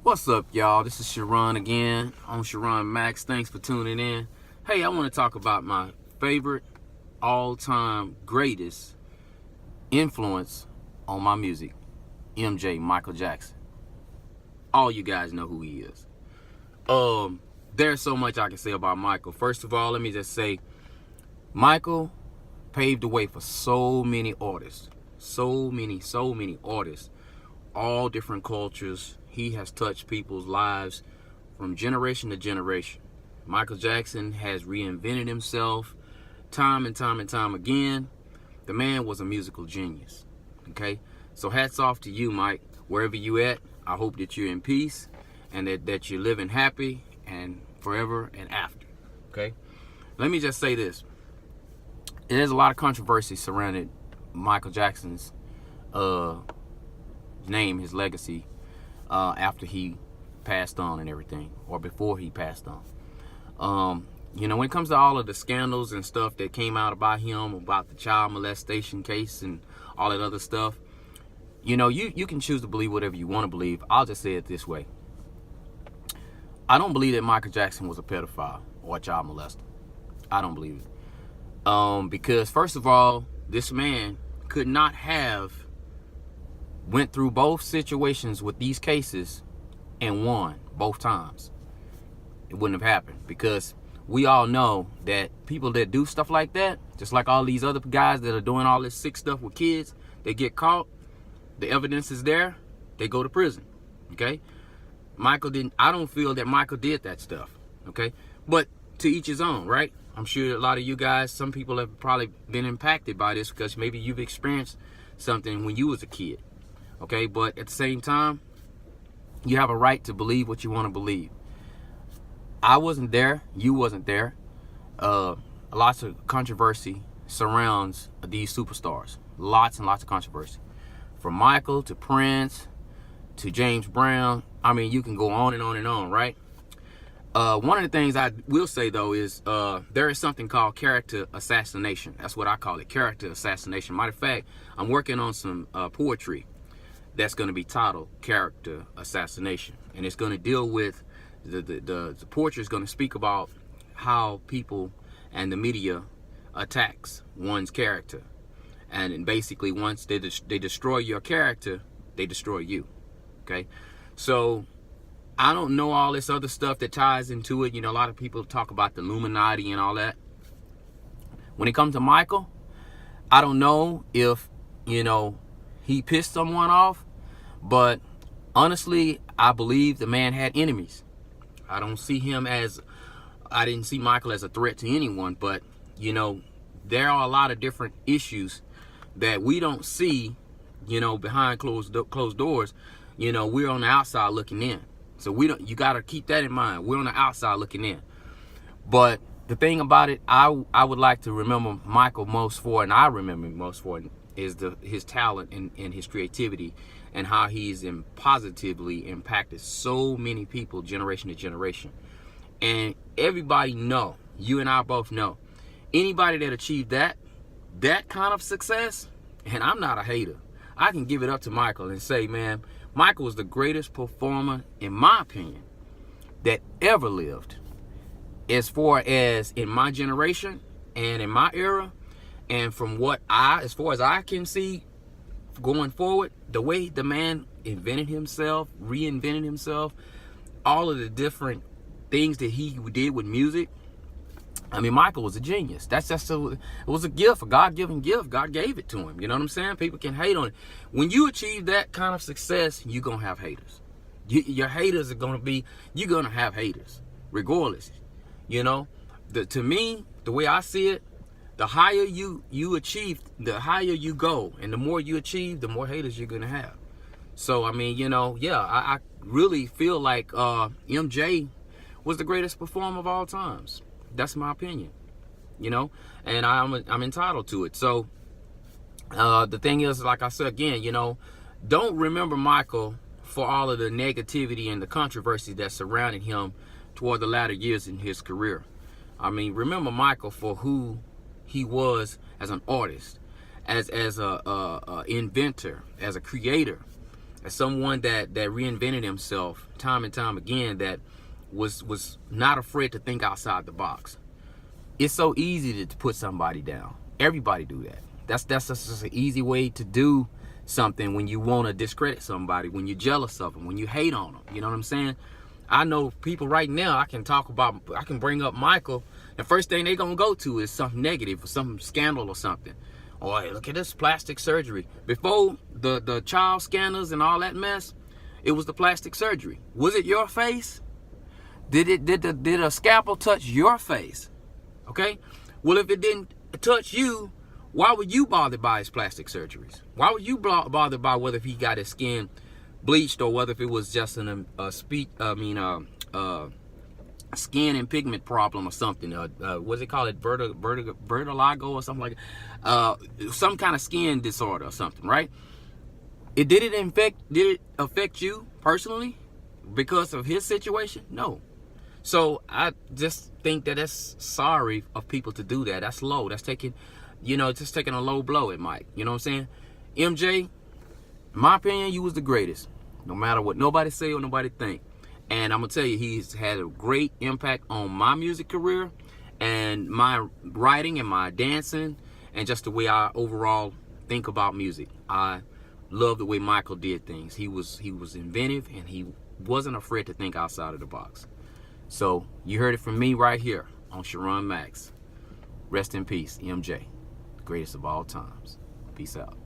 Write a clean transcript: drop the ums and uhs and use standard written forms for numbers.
What's up, y'all? This is Sha-Ron again on Sha-Ron Max. Thanks for tuning in. Hey, I want to talk about my favorite all-time greatest influence on my music, MJ, Michael Jackson. All you guys know who he is. There's so much I can say about Michael. First of all, let me just say, Michael paved the way for so many artists. So many artists. All different cultures. He has touched people's lives from generation to generation. Michael Jackson has reinvented himself time and time again. The man was a musical genius. Okay? So hats off to you, Mike. Wherever you at, I hope that you're in peace and that you're living happy and forever and after. Okay? Let me just say this. There's a lot of controversy surrounding Michael Jackson's name, his legacy, after he passed on and everything, or before he passed on. When it comes to all of the scandals and stuff that came out about him, about the child molestation case and all that other stuff, you can choose to believe whatever you want to believe. I'll just say it this way. I don't believe that Michael Jackson was a pedophile or a child molester. I don't believe it. Because first of all, this man could not have went through both situations with these cases and won both times. It wouldn't have happened, because we all know that people that do stuff like that, just like all these other guys that are doing all this sick stuff with kids, they get caught, the evidence is there, they go to prison. Okay? I don't feel that Michael did that stuff. Okay? But to each his own, right? I'm sure a lot of you guys, some people have probably been impacted by this because maybe you've experienced something when you was a kid. Okay, but at the same time, you have a right to believe what you want to believe. I wasn't there. You wasn't there. Lots of controversy surrounds these superstars. Lots and lots of controversy. From Michael to Prince to James Brown. I mean, you can go on and on and on, right? One of the things I will say, though, is there is something called character assassination. That's what I call it, character assassination. Matter of fact, I'm working on some poetry that's going to be titled Character Assassination. And it's going to deal with, the poetry is going to speak about how people and the media attacks one's character. And basically, once they destroy your character, they destroy you. Okay? So I don't know all this other stuff that ties into it. A lot of people talk about the Illuminati and all that. When it comes to Michael, I don't know if, he pissed someone off, but honestly, I believe the man had enemies. I didn't see Michael as a threat to anyone, but, there are a lot of different issues that we don't see, behind closed doors. We're on the outside looking in. So you got to keep that in mind. We're on the outside looking in. But the thing about it, I would like to remember Michael most for, and I remember him most for, is his talent and his creativity, and how he's positively impacted so many people generation to generation. And everybody know, you and I both know, anybody that achieved that kind of success, and I'm not a hater, I can give it up to Michael and say, man, Michael was the greatest performer, in my opinion, that ever lived. As far as in my generation and in my era, and from as far as I can see going forward, the way the man invented himself, reinvented himself, all of the different things that he did with music. I mean, Michael was a genius. It was a gift, a God-given gift. God gave it to him. You know what I'm saying? People can hate on it. When you achieve that kind of success, you're going to have haters. Your haters are going to be, you're going to have haters, regardless. To me, the way I see it, the higher you achieve, the higher you go. And the more you achieve, the more haters you're going to have. So, I mean, I really feel like MJ was the greatest performer of all times. That's my opinion, and I'm entitled to it. So the thing is, like I said again, don't remember Michael for all of the negativity and the controversy that surrounded him toward the latter years in his career. I mean, remember Michael for who he was as an artist, as a inventor, as a creator, as someone that reinvented himself time and time again, that was not afraid to think outside the box. It's so easy to put somebody down. Everybody do that. That's just an easy way to do something when you want to discredit somebody, when you're jealous of them, when you hate on them. You know what I'm saying? I know people right now, I can bring up Michael, the first thing they're going to go to is something negative or some scandal or something. Oh, hey, look at this plastic surgery. Before the child scanners and all that mess, it was the plastic surgery. Was it your face? Did a scalpel touch your face? Okay? Well, if it didn't touch you, why were you bothered by his plastic surgeries? Why were you bothered by whether he got his skin bleached or whether if it was just skin and pigment problem or something? What's it called? Vertigo or something like that. Some kind of skin disorder or something, right? Did it affect you personally because of his situation? No. So I just think that that's sorry of people to do that. That's low. That's taking, just taking a low blow at Mike. You know what I'm saying? MJ, in my opinion, you was the greatest. No matter what nobody say or nobody think. And I'm going to tell you, he's had a great impact on my music career and my writing and my dancing and just the way I overall think about music. I love the way Michael did things. He was inventive and he wasn't afraid to think outside of the box. So you heard it from me right here on Sha-Ron Max. Rest in peace, MJ, the greatest of all times. Peace out.